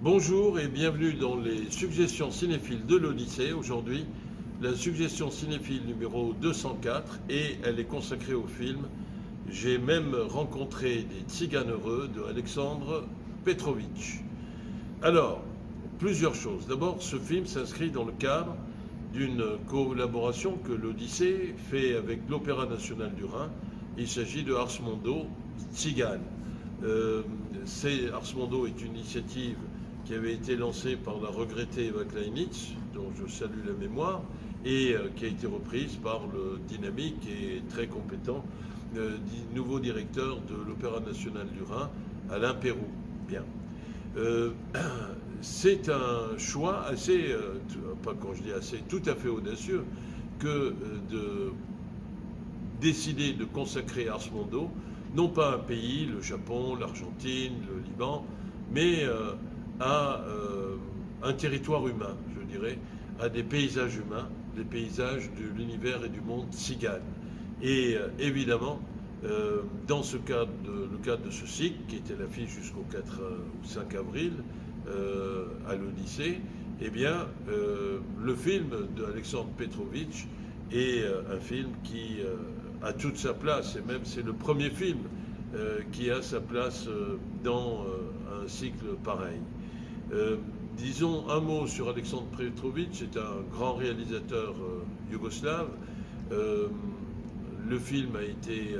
Bonjour et bienvenue dans les suggestions cinéphiles de l'Odyssée. Aujourd'hui, la suggestion cinéphile numéro 204 et elle est consacrée au film J'ai même rencontré des tziganes heureux de Alexandre Petrovitch. Alors, plusieurs choses. D'abord, ce film s'inscrit dans le cadre d'une collaboration que l'Odyssée fait avec l'Opéra national du Rhin. Il s'agit de Ars Mondo Tzigane. Ars Mondo est une initiative qui avait été lancée par la regrettée Eva Kleinitz, dont je salue la mémoire, et qui a été reprise par le dynamique et très compétent nouveau directeur de l'Opéra national du Rhin, Alain Pérou. Bien. Euh, c'est un choix assez, pas quand je dis assez, tout à fait audacieux que de décider de consacrer Ars Mondo, non pas un pays, le Japon, l'Argentine, le Liban, mais à un territoire humain, je dirais, à des paysages humains, des paysages de l'univers et du monde tzigane. Et évidemment, dans le cadre de ce cycle, qui était l'affiche jusqu'au 4 ou 5 avril à l'Odyssée, eh bien, le film d'Alexandre Petrovitch est un film qui a toute sa place, et même c'est le premier film qui a sa place dans un cycle pareil. Disons un mot sur Alexandre Petrovitch, c'est un grand réalisateur yougoslave. Le film a été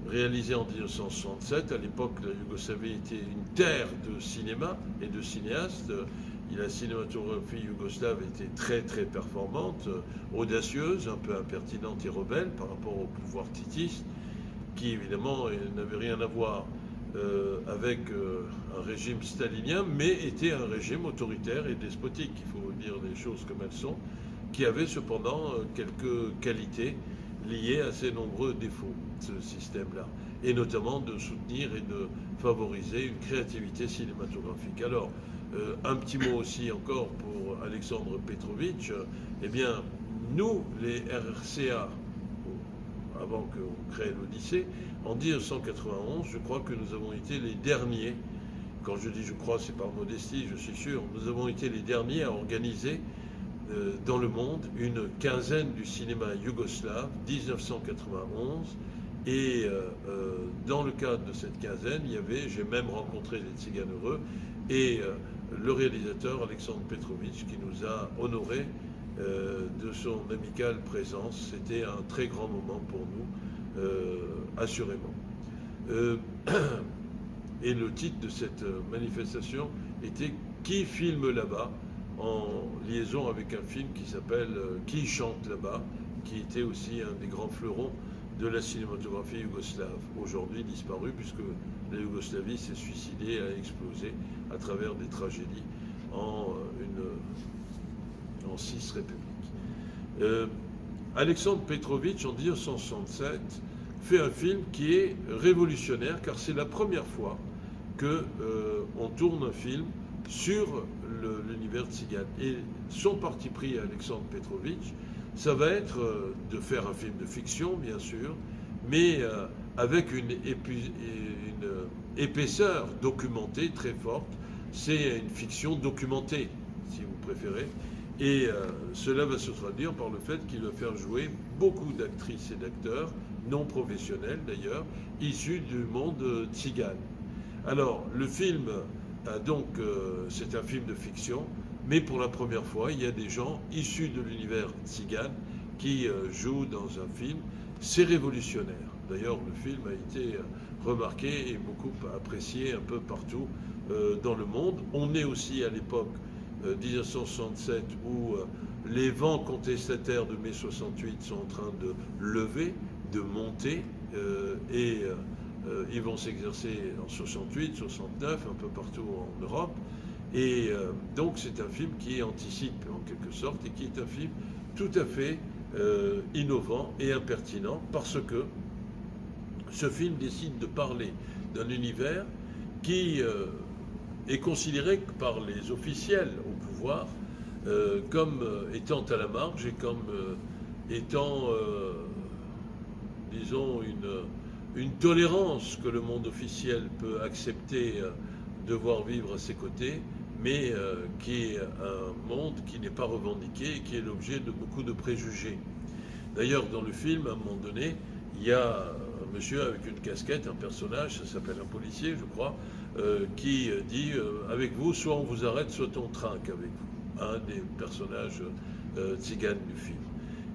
réalisé en 1967. À l'époque, la Yougoslavie était une terre de cinéma et de cinéastes. La cinématographie yougoslave était très très performante, audacieuse, un peu impertinente et rebelle par rapport au pouvoir titiste, qui évidemment n'avait rien à voir avec un régime stalinien, mais était un régime autoritaire et despotique, il faut dire les choses comme elles sont, qui avait cependant quelques qualités liées à ses nombreux défauts, ce système-là, et notamment de soutenir et de favoriser une créativité cinématographique. Alors, un petit mot aussi encore pour Alexandre Petrovitch. Eh bien, nous, les RCA, avant qu'on crée l'Odyssée, en 1991, je crois que nous avons été les derniers, quand je dis je crois, c'est par modestie, je suis sûr, nous avons été les derniers à organiser dans le monde une quinzaine du cinéma yougoslave, 1991, et dans le cadre de cette quinzaine, il y avait, j'ai même rencontré les Tziganes heureux, et le réalisateur Alexandre Petrovitch qui nous a honorés de son amicale présence. C'était un très grand moment pour nous, assurément. Et le titre de cette manifestation était Qui filme là-bas, en liaison avec un film qui s'appelle Qui chante là-bas, qui était aussi un des grands fleurons de la cinématographie yougoslave, aujourd'hui disparu puisque la Yougoslavie s'est suicidée, a explosé à travers des tragédies en 6 républiques. Alexandre Petrovitch, en 1967, fait un film qui est révolutionnaire car c'est la première fois qu'on tourne un film sur l'univers tzigane. Et son parti pris à Alexandre Petrovitch, ça va être de faire un film de fiction, bien sûr, mais avec une épaisseur documentée très forte. C'est une fiction documentée, si vous préférez. Et cela va se traduire par le fait qu'il va faire jouer beaucoup d'actrices et d'acteurs, non professionnels d'ailleurs, issus du monde tzigane. Alors, le film, c'est un film de fiction, mais pour la première fois, il y a des gens issus de l'univers tzigane qui jouent dans un film. C'est révolutionnaire. D'ailleurs, le film a été remarqué et beaucoup apprécié un peu partout dans le monde. On est aussi à l'époque 1967 où les vents contestataires de mai 68 sont en train de lever, de monter, et ils vont s'exercer en 68, 69, un peu partout en Europe. Et donc c'est un film qui anticipe en quelque sorte et qui est un film tout à fait innovant et impertinent parce que ce film décide de parler d'un univers qui est considéré par les officiels au pouvoir comme étant à la marge et comme étant, disons, une tolérance que le monde officiel peut accepter de voir vivre à ses côtés, mais qui est un monde qui n'est pas revendiqué et qui est l'objet de beaucoup de préjugés. D'ailleurs, dans le film, à un moment donné, il y a un monsieur avec une casquette, un personnage, ça s'appelle un policier, je crois, qui dit avec vous, soit on vous arrête, soit on trinque avec vous. Un des personnages tziganes du film.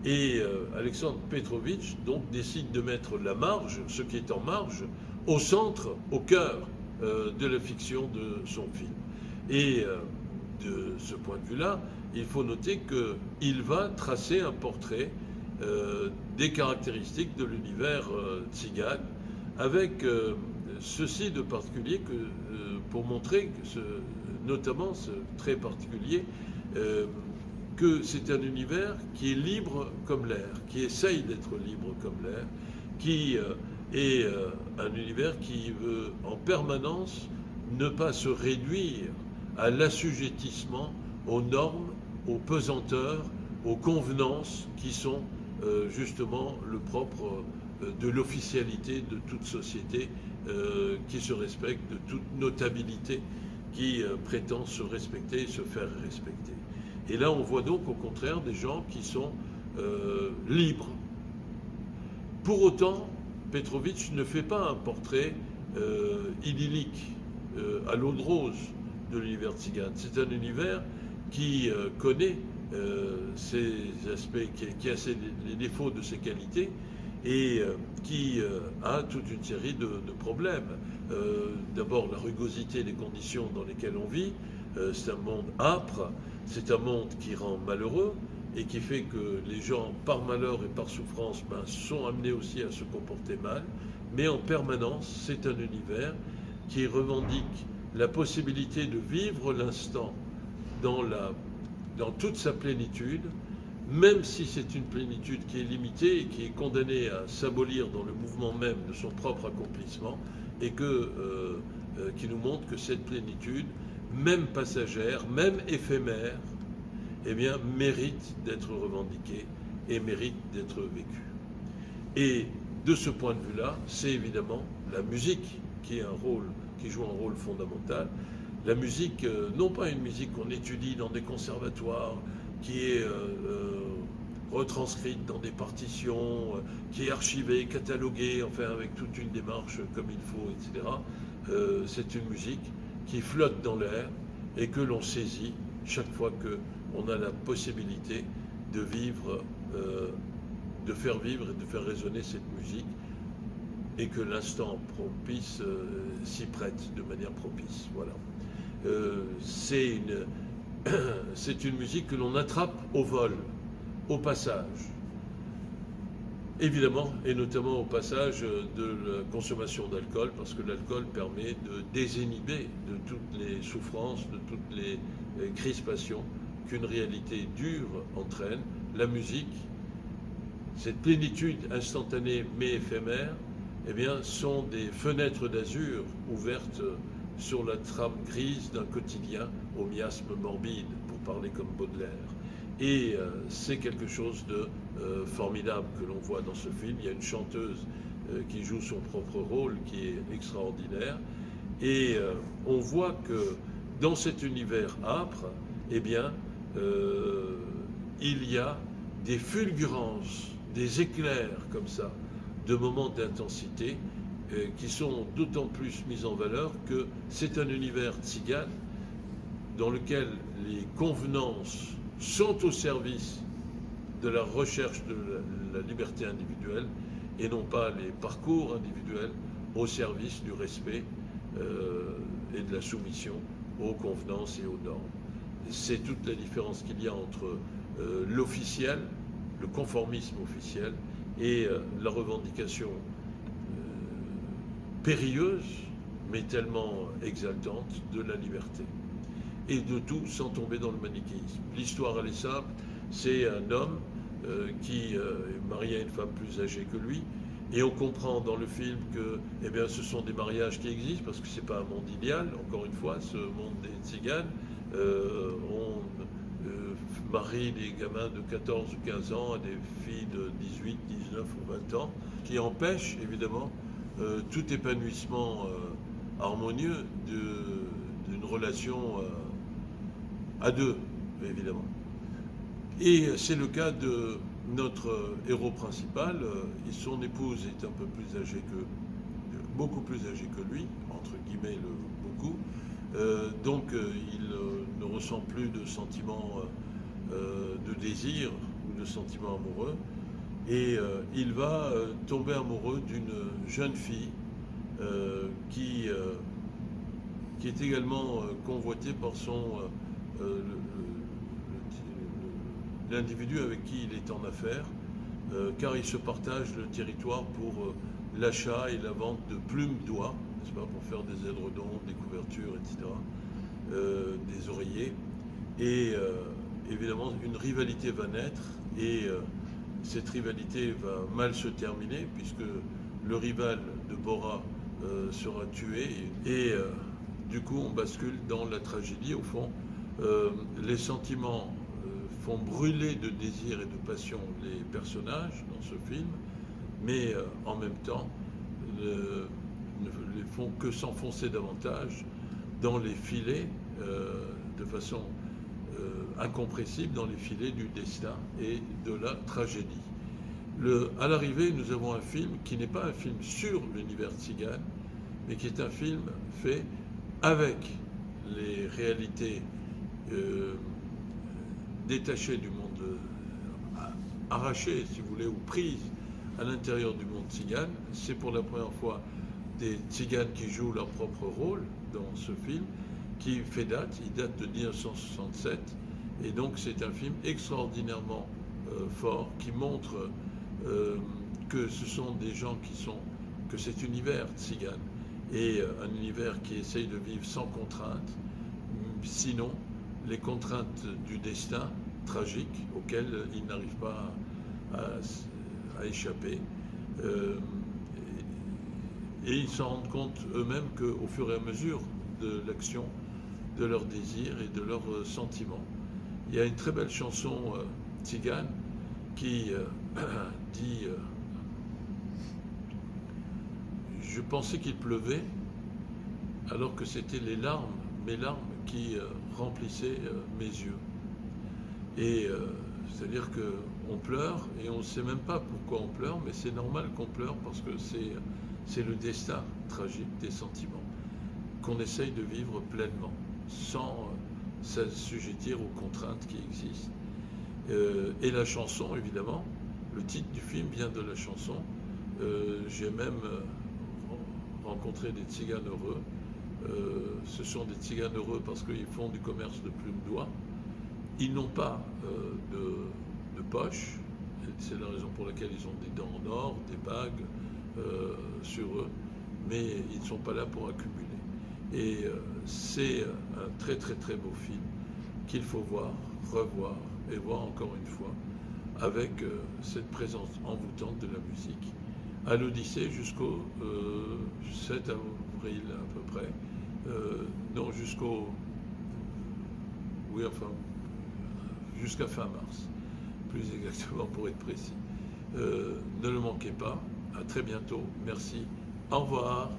Et Alexandre Petrovitch donc décide de mettre la marge, ce qui est en marge, au centre, au cœur de la fiction de son film. Et de ce point de vue-là, il faut noter qu'il va tracer un portrait des caractéristiques de l'univers tzigane, avec ceci de particulier pour montrer, notamment ce trait particulier, que c'est un univers qui est libre comme l'air, qui essaye d'être libre comme l'air, qui est un univers qui veut en permanence ne pas se réduire à l'assujettissement aux normes, aux pesanteurs, aux convenances qui sont justement le propre de l'officialité de toute société qui se respecte, de toute notabilité qui prétend se respecter et se faire respecter. Et là, on voit donc au contraire des gens qui sont libres. Pour autant, Petrovitch ne fait pas un portrait idyllique, à l'eau de rose de l'univers tzigane. C'est un univers qui connaît ses aspects, qui a les défauts de ses qualités et qui a toute une série de problèmes. D'abord, la rugosité des conditions dans lesquelles on vit. C'est un monde âpre, c'est un monde qui rend malheureux et qui fait que les gens, par malheur et par souffrance, sont amenés aussi à se comporter mal. Mais en permanence, c'est un univers qui revendique la possibilité de vivre l'instant dans toute sa plénitude, même si c'est une plénitude qui est limitée et qui est condamnée à s'abolir dans le mouvement même de son propre accomplissement, et qui nous montre que cette plénitude, même passagère, même éphémère, eh bien, mérite d'être revendiquée et mérite d'être vécue. Et de ce point de vue-là, c'est évidemment la musique qui joue un rôle fondamental. La musique, non pas une musique qu'on étudie dans des conservatoires, qui est retranscrite dans des partitions, qui est archivée, cataloguée, enfin avec toute une démarche comme il faut, etc. C'est une musique qui flotte dans l'air et que l'on saisit chaque fois qu'on a la possibilité de vivre, de faire vivre et de faire résonner cette musique, et que l'instant propice s'y prête de manière propice. Voilà. C'est une musique que l'on attrape au vol, au passage. Évidemment, et notamment au passage de la consommation d'alcool, parce que l'alcool permet de désinhiber de toutes les souffrances, de toutes les crispations qu'une réalité dure entraîne. La musique, cette plénitude instantanée mais éphémère, eh bien, sont des fenêtres d'azur ouvertes sur la trame grise d'un quotidien au miasme morbide, pour parler comme Baudelaire. Et c'est quelque chose de formidable que l'on voit dans ce film. Il y a une chanteuse qui joue son propre rôle, qui est extraordinaire. Et on voit que dans cet univers âpre, eh bien, il y a des fulgurances, des éclairs comme ça, de moments d'intensité qui sont d'autant plus mis en valeur que c'est un univers tzigane dans lequel les convenances sont au service de la recherche de la liberté individuelle et non pas les parcours individuels au service du respect et de la soumission aux convenances et aux normes. C'est toute la différence qu'il y a entre l'officiel, le conformisme officiel et la revendication périlleuse, mais tellement exaltante, de la liberté. Et de tout sans tomber dans le manichéisme. L'histoire, elle est simple, c'est un homme qui est marié à une femme plus âgée que lui, et on comprend dans le film que eh bien, ce sont des mariages qui existent, parce que ce n'est pas un monde idéal, encore une fois, ce monde des tziganes. On marie des gamins de 14 ou 15 ans à des filles de 18, 19 ou 20 ans, qui empêchent évidemment tout épanouissement harmonieux d'une relation à deux, évidemment. Et c'est le cas de notre héros principal. Son épouse est un peu plus âgée beaucoup plus âgée que lui, entre guillemets le beaucoup. Donc il ne ressent plus de sentiments de désir ou de sentiments amoureux. Et il va tomber amoureux d'une jeune fille qui est également convoitée par l'individu avec qui il est en affaires, car il se partage le territoire pour l'achat et la vente de plumes d'oie, n'est-ce pas, pour faire des édredons, des couvertures, etc., des oreillers. Et évidemment, une rivalité va naître, et cette rivalité va mal se terminer, puisque le rival de Bora sera tué, et du coup on bascule dans la tragédie. Au fond, les sentiments font brûler de désir et de passion les personnages dans ce film, mais en même temps ne les font que s'enfoncer davantage dans les filets, de façon incompressible, dans les filets du destin et de la tragédie. À l'arrivée, nous avons un film qui n'est pas un film sur l'univers tzigane, mais qui est un film fait avec les réalités détachées du monde, arrachées, si vous voulez, ou prises à l'intérieur du monde tzigane. C'est pour la première fois des tziganes qui jouent leur propre rôle dans ce film, qui fait date. Il date de 1967, et donc c'est un film extraordinairement fort, qui montre que ce sont des gens que cet univers tzigane est un univers qui essaye de vivre sans contraintes, sinon les contraintes du destin tragique auxquelles ils n'arrivent pas à échapper. Et ils s'en rendent compte eux-mêmes qu'au fur et à mesure de l'action de leurs désirs et de leurs sentiments. Il y a une très belle chanson tzigane qui dit je pensais qu'il pleuvait alors que c'était mes larmes qui remplissaient mes yeux. Et c'est-à-dire qu'on pleure et on ne sait même pas pourquoi on pleure, mais c'est normal qu'on pleure parce que c'est le destin tragique des sentiments qu'on essaye de vivre pleinement, sans s'assujettir aux contraintes qui existent. Et la chanson, évidemment, le titre du film vient de la chanson. J'ai même rencontré des tziganes heureux. Ce sont des tziganes heureux parce qu'ils font du commerce de plumes d'oie. Ils n'ont pas de poche. C'est la raison pour laquelle ils ont des dents en or, des bagues sur eux, mais ils ne sont pas là pour accumuler. Et c'est un très très très beau film qu'il faut voir, revoir et voir encore une fois, avec cette présence envoûtante de la musique. À l'Odyssée jusqu'au 7 avril à peu près, non, jusqu'à fin mars, plus exactement pour être précis. Ne le manquez pas, à très bientôt, merci, au revoir.